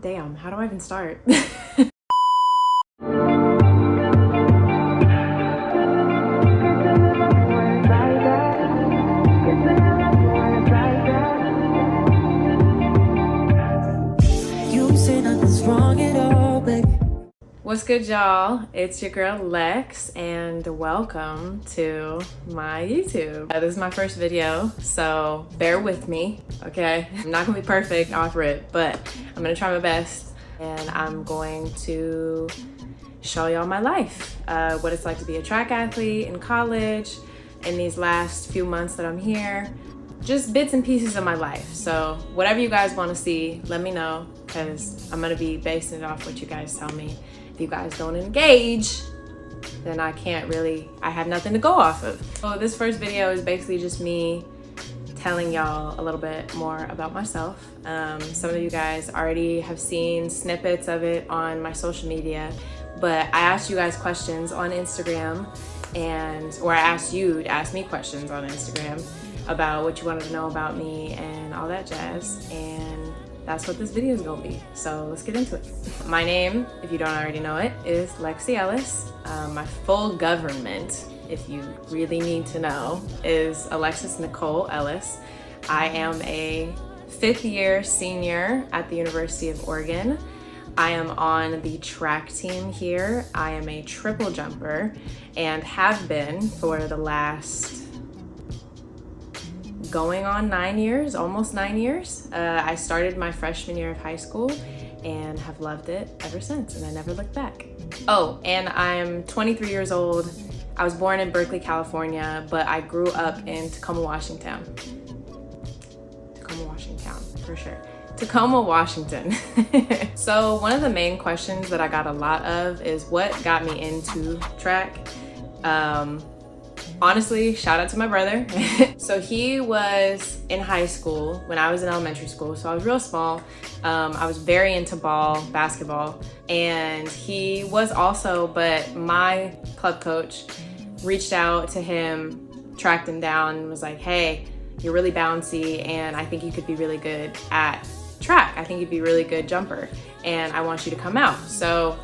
Damn, how do I even start? What's good, y'all? It's your girl Lex, and welcome to my YouTube. This is my first video, so bear with me, okay? I'm not gonna be perfect off rip, but I'm gonna try my best, and I'm going to show y'all my life, what it's like to be a track athlete in college, in these last few months that I'm here, just bits and pieces of my life. So whatever you guys want to see, let me know, because I'm gonna be basing it off what you guys tell me. If you guys don't engage, then I have nothing to go off of. So this first video is basically just me telling y'all a little bit more about myself. Some of you guys already have seen snippets of it on my social media, but I asked you guys questions on Instagram, or I asked you to ask me questions on Instagram about what you wanted to know about me and all that jazz, and that's what this video is gonna be. So let's get into it. My name, if you don't already know it, is Lexi Ellis. My full government, if you really need to know, is Alexis Nicole Ellis. I am a 5th year senior at the University of Oregon. I am on the track team here. I am a triple jumper and have been for the last going on 9 years, almost 9 years. I started my freshman year of high school and have loved it ever since, and I never looked back. Oh, and I'm 23 years old. I was born in Berkeley, California, but I grew up in Tacoma, Washington. Tacoma, Washington, for sure. Tacoma, Washington. So one of the main questions that I got a lot of is what got me into track. Honestly, shout out to my brother. So he was in high school when I was in elementary school, so I was real small. I was very into basketball, and he was also, but my club coach reached out to him, tracked him down, and was like, hey, you're really bouncy, and I think you could be really good at track. I think you'd be a really good jumper, and I want you to come out. So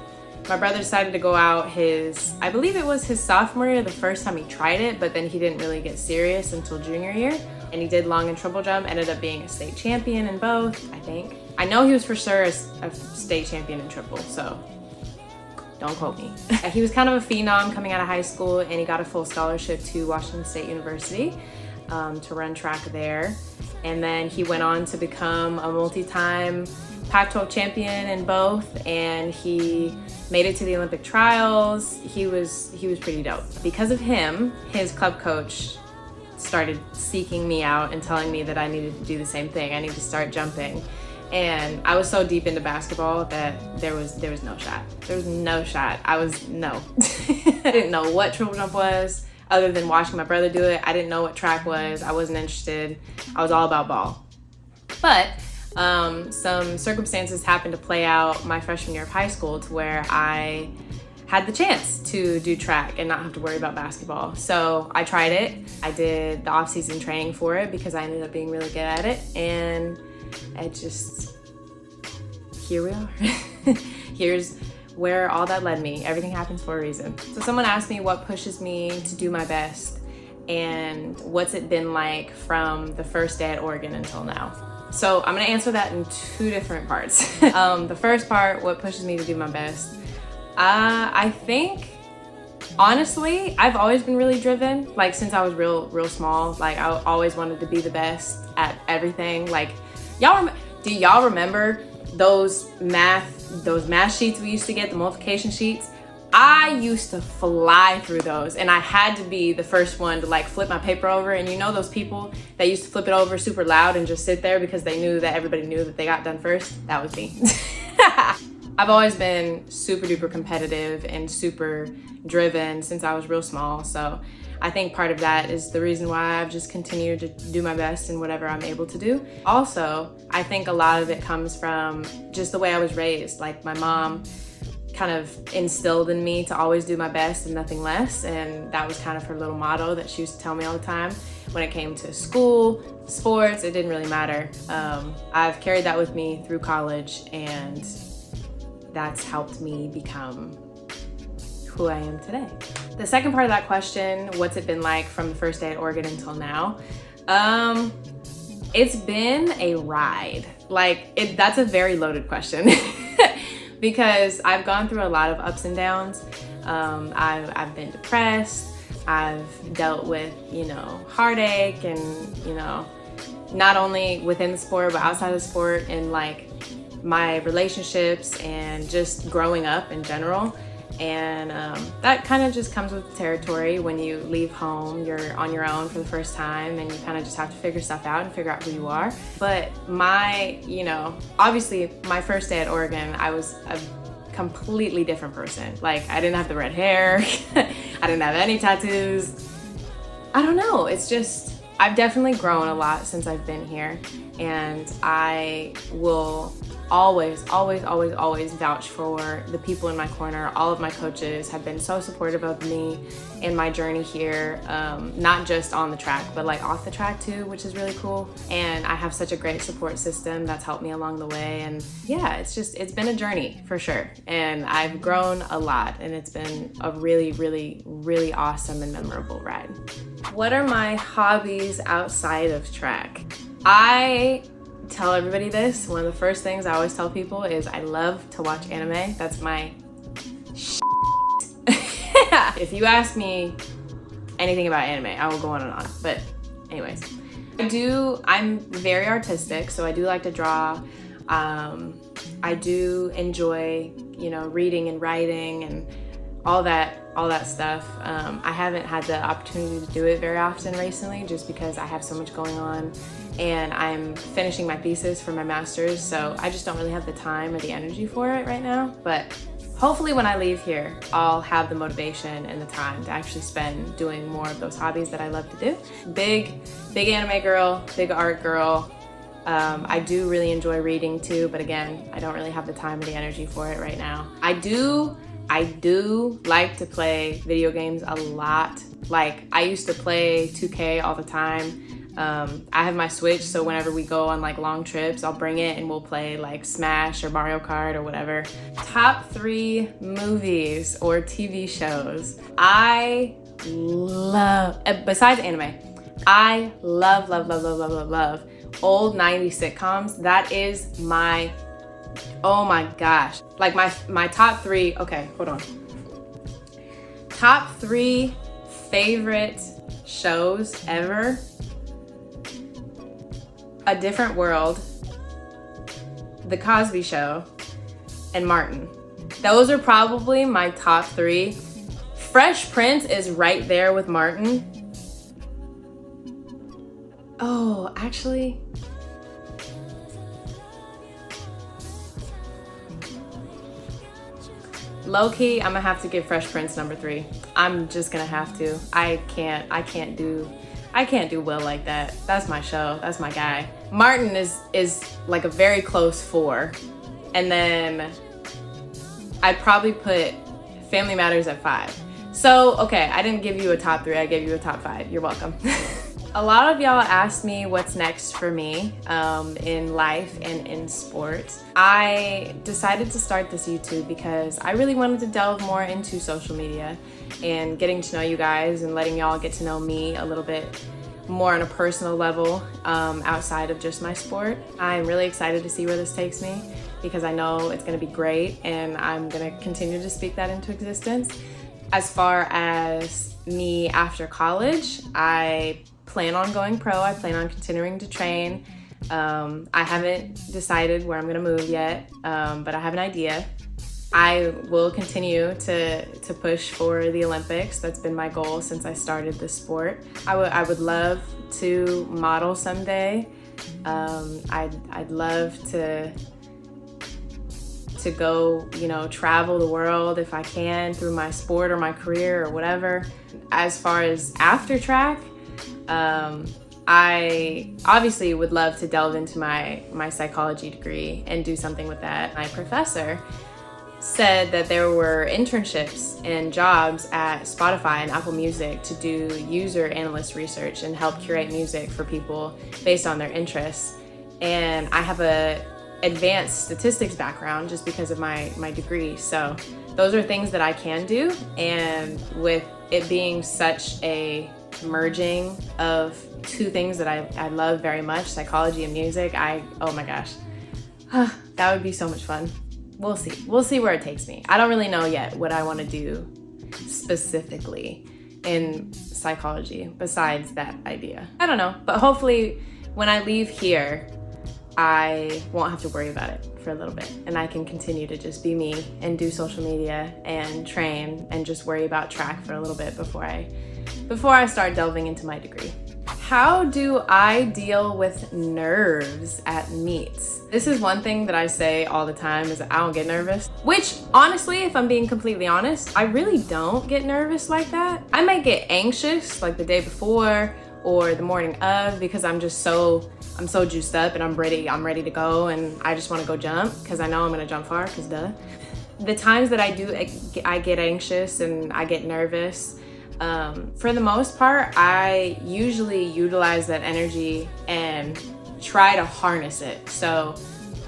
my brother decided to go out I believe it was his sophomore year, the first time he tried it, but then he didn't really get serious until junior year. And he did long and triple jump, ended up being a state champion in both, I think. I know he was for sure a state champion in triple, so don't quote me. He was kind of a phenom coming out of high school, and he got a full scholarship to Washington State University to run track there. And then he went on to become a multi-time Pac-12 champion in both, and he made it to the Olympic trials. He was pretty dope. Because of him, his club coach started seeking me out and telling me that I needed to do the same thing. I needed to start jumping. And I was so deep into basketball that there was no shot. There was no shot. I didn't know what triple jump was other than watching my brother do it. I didn't know what track was. I wasn't interested. I was all about ball. But some circumstances happened to play out my freshman year of high school to where I had the chance to do track and not have to worry about basketball. So I tried it. I did the off-season training for it because I ended up being really good at it, and here we are. Here's where all that led me. Everything happens for a reason. So someone asked me what pushes me to do my best and what's it been like from the first day at Oregon until now. So I'm gonna answer that in 2 different parts. The first part, what pushes me to do my best? I think, honestly, I've always been really driven. Like since I was real small, like I always wanted to be the best at everything. Like do y'all remember those math sheets we used to get, the multiplication sheets? I used to fly through those, and I had to be the first one to like flip my paper over. And you know those people that used to flip it over super loud and just sit there because they knew that everybody knew that they got done first? That was me. I've always been super duper competitive and super driven since I was real small. So I think part of that is the reason why I've just continued to do my best in whatever I'm able to do. Also, I think a lot of it comes from just the way I was raised. Like my mom kind of instilled in me to always do my best and nothing less, and that was kind of her little motto that she used to tell me all the time. when it came to school, sports, it didn't really matter. I've carried that with me through college, and that's helped me become who I am today. The second part of that question, what's it been like from the first day at Oregon until now? It's been a ride. That's a very loaded question because I've gone through a lot of ups and downs. I've been depressed. I've dealt with, heartache and, not only within the sport, but outside of the sport, and like my relationships and just growing up in general. And that kind of just comes with the territory. When you leave home, you're on your own for the first time, and you kind of just have to figure stuff out and figure out who you are. But obviously my first day at Oregon, I was a completely different person. Like, I didn't have the red hair. I didn't have any tattoos. I don't know. It's just, I've definitely grown a lot since I've been here, and I will always vouch for the people in my corner. All of my coaches have been so supportive of me in my journey here, not just on the track, but like off the track too, which is really cool. And I have such a great support system that's helped me along the way. And yeah, it's been a journey for sure. And I've grown a lot, and it's been a really awesome and memorable ride. What are my hobbies outside of track? I tell everybody this. One of the first things I always tell people is I love to watch anime. That's my If you ask me anything about anime, I will go on and on. But anyways, I'm very artistic, so I do like to draw. I do enjoy, reading and writing and all that stuff. I haven't had the opportunity to do it very often recently, just because I have so much going on, and I'm finishing my thesis for my master's, so I just don't really have the time or the energy for it right now. But hopefully when I leave here, I'll have the motivation and the time to actually spend doing more of those hobbies that I love to do. Big anime girl, big art girl. I do really enjoy reading too, but again, I don't really have the time or the energy for it right now. I do like to play video games a lot. Like, I used to play 2K all the time. I have my Switch, so whenever we go on like long trips, I'll bring it and we'll play like Smash or Mario Kart or whatever. Top 3 movies or TV shows I love, besides anime, I love old 90s sitcoms. That is oh my gosh. Like my top 3, okay, hold on. Top 3 favorite shows ever: A Different World, The Cosby Show, and Martin. Those are probably my top 3. Fresh Prince is right there with Martin. Oh, actually, low-key, I'm gonna have to give Fresh Prince number 3. I'm just gonna have to. I can't do Will like that. That's my show. That's my guy. Martin is like a very close 4. And then I'd probably put Family Matters at 5. So, okay, I didn't give you a top 3. I gave you a top 5. You're welcome. A lot of y'all asked me what's next for me in life and in sports. I decided to start this YouTube because I really wanted to delve more into social media and getting to know you guys and letting y'all get to know me a little bit more on a personal level outside of just my sport. I'm really excited to see where this takes me because I know it's gonna be great, and I'm gonna continue to speak that into existence. As far as me after college, I plan on going pro. I plan on continuing to train. I haven't decided where I'm gonna move yet, but I have an idea. I will continue to push for the Olympics. That's been my goal since I started this sport. I would love to model someday. I'd love to go, travel the world if I can through my sport or my career or whatever. As far as after track, I obviously would love to delve into my psychology degree and do something with that. My professor said that there were internships and jobs at Spotify and Apple Music to do user analyst research and help curate music for people based on their interests. And I have a advanced statistics background just because of my degree. So those are things that I can do. And with it being such a merging of two things that I love very much, psychology and music, oh my gosh, that would be so much fun. We'll see where it takes me. I don't really know yet what I want to do specifically in psychology besides that idea. I don't know, but hopefully when I leave here, I won't have to worry about it for a little bit, and I can continue to just be me and do social media and train and just worry about track for a little bit before I start delving into my degree. How do I deal with nerves at meets? This is one thing that I say all the time is that I don't get nervous, which honestly, if I'm being completely honest, I really don't get nervous like that. I might get anxious like the day before or the morning of because I'm so juiced up and I'm ready to go and I just want to go jump because I know I'm gonna jump far because duh. The times that I get anxious and I get nervous, for the most part, I usually utilize that energy and try to harness it. So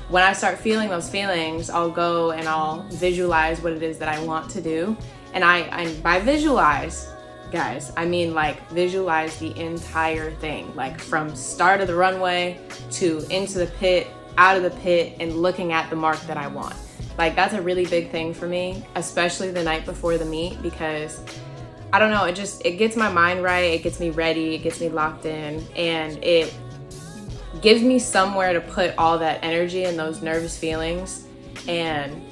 when I start feeling those feelings, I'll go and I'll visualize what it is that I want to do. And by visualize, guys, I mean like visualize the entire thing, like from start of the runway to into the pit, out of the pit, and looking at the mark that I want. Like that's a really big thing for me, especially the night before the meet, because I don't know, it gets my mind right, it gets me ready, it gets me locked in, and it gives me somewhere to put all that energy and those nervous feelings and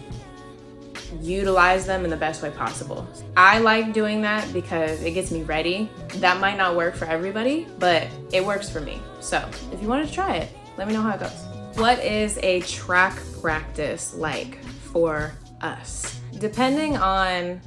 utilize them in the best way possible. I like doing that because it gets me ready. That might not work for everybody, but it works for me. So if you wanted to try it, let me know how it goes. What is a track practice like for us? Depending on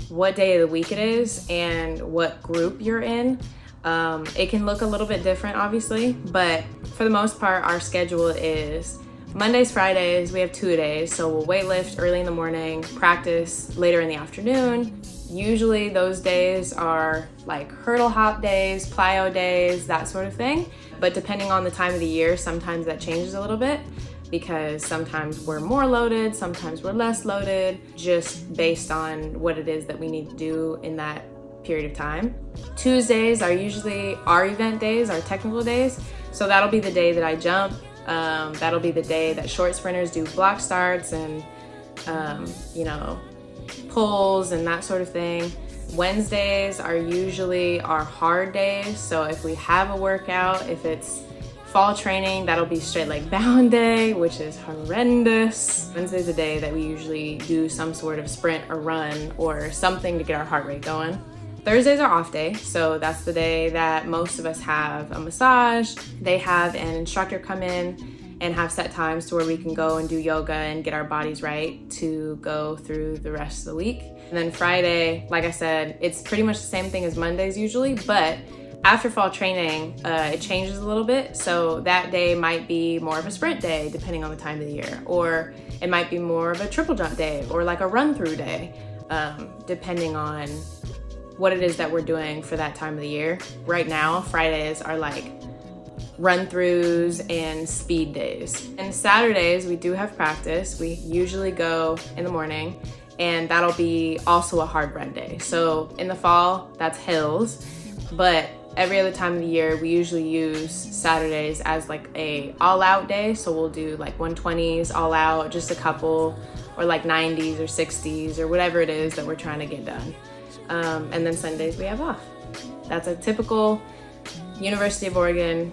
what day of the week it is and what group you're in, it can look a little bit different obviously, but for the most part our schedule is Mondays, Fridays, we have 2 days, so we'll weight lift early in the morning, practice later in the afternoon. Usually those days are like hurdle hop days, plyo days, that sort of thing. But depending on the time of the year, sometimes that changes a little bit because sometimes we're more loaded, sometimes we're less loaded, just based on what it is that we need to do in that period of time. Tuesdays are usually our event days, our technical days. So that'll be the day that I jump. That'll be the day that short sprinters do block starts and, pulls and that sort of thing. Wednesdays are usually our hard days. So if we have a workout, if it's fall training, that'll be straight leg bound day, which is horrendous. Wednesday's a day that we usually do some sort of sprint or run or something to get our heart rate going. Thursdays are off day, so that's the day that most of us have a massage. They have an instructor come in and have set times to where we can go and do yoga and get our bodies right to go through the rest of the week. And then Friday, like I said, it's pretty much the same thing as Mondays usually, but after fall training, it changes a little bit. So that day might be more of a sprint day, depending on the time of the year, or it might be more of a triple jump day or like a run through day, depending on what it is that we're doing for that time of the year. Right now, Fridays are like run-throughs and speed days. And Saturdays, we do have practice. We usually go in the morning, and that'll be also a hard run day. So in the fall, that's hills, but every other time of the year, we usually use Saturdays as like a all-out day. So we'll do like 120s all out, just a couple, or like 90s or 60s or whatever it is that we're trying to get done. And then Sundays we have off. That's a typical University of Oregon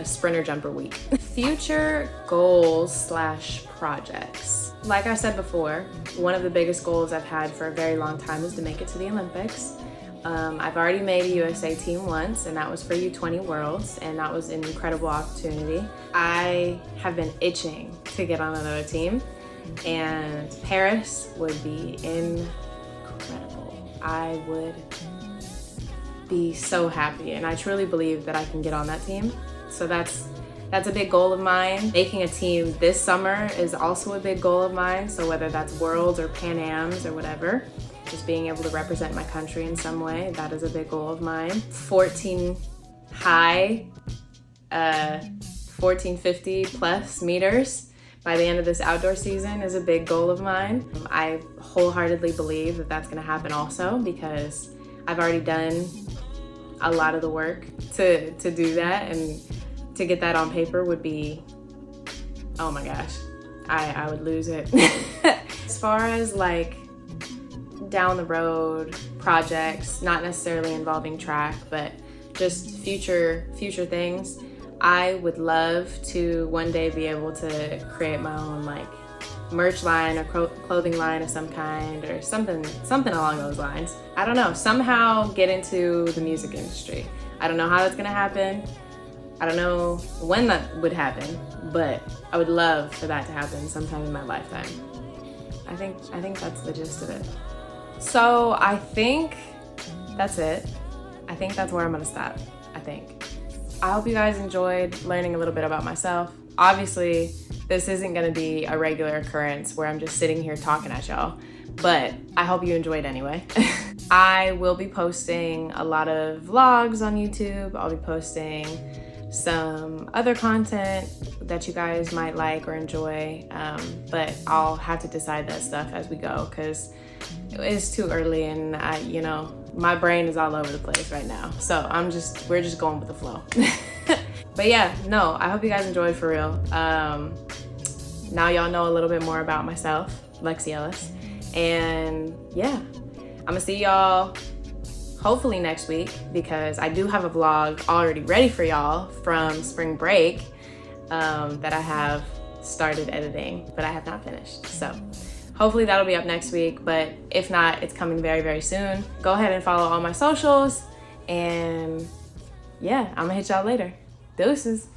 sprinter jumper week. Future goals / projects. Like I said before, one of the biggest goals I've had for a very long time is to make it to the Olympics. I've already made a USA team once, and that was for U20 Worlds, and that was an incredible opportunity. I have been itching to get on another team, and Paris would be incredible. I would be so happy, and I truly believe that I can get on that team. So that's That's a big goal of mine. Making a team this summer is also a big goal of mine. So whether that's Worlds or Pan Ams or whatever, just being able to represent my country in some way, that is a big goal of mine. 1450 plus meters by the end of this outdoor season is a big goal of mine. I wholeheartedly believe that that's gonna happen also, because I've already done a lot of the work to do that, and to get that on paper would be, oh my gosh, I would lose it. As far as like down the road projects, not necessarily involving track, but just future things, I would love to one day be able to create my own like merch line or clothing line of some kind, or something along those lines. I don't know, somehow get into the music industry. I don't know how that's gonna happen. I don't know when that would happen, but I would love for that to happen sometime in my lifetime. I think that's the gist of it. So I think that's it. I think that's where I'm gonna stop, I think. I hope you guys enjoyed learning a little bit about myself. Obviously, this isn't gonna be a regular occurrence where I'm just sitting here talking at y'all, but I hope you enjoyed anyway. I will be posting a lot of vlogs on YouTube. I'll be posting some other content that you guys might like or enjoy, but I'll have to decide that stuff as we go, because it's too early and my brain is all over the place right now. So we're just going with the flow. But yeah, no, I hope you guys enjoyed for real. Now y'all know a little bit more about myself, Lexi Ellis. And yeah, I'm gonna see y'all hopefully next week, because I do have a vlog already ready for y'all from spring break that I have started editing, but I have not finished. So hopefully that'll be up next week, but if not, it's coming very, very soon. Go ahead and follow all my socials, and yeah, I'm gonna hit y'all later. Deuces.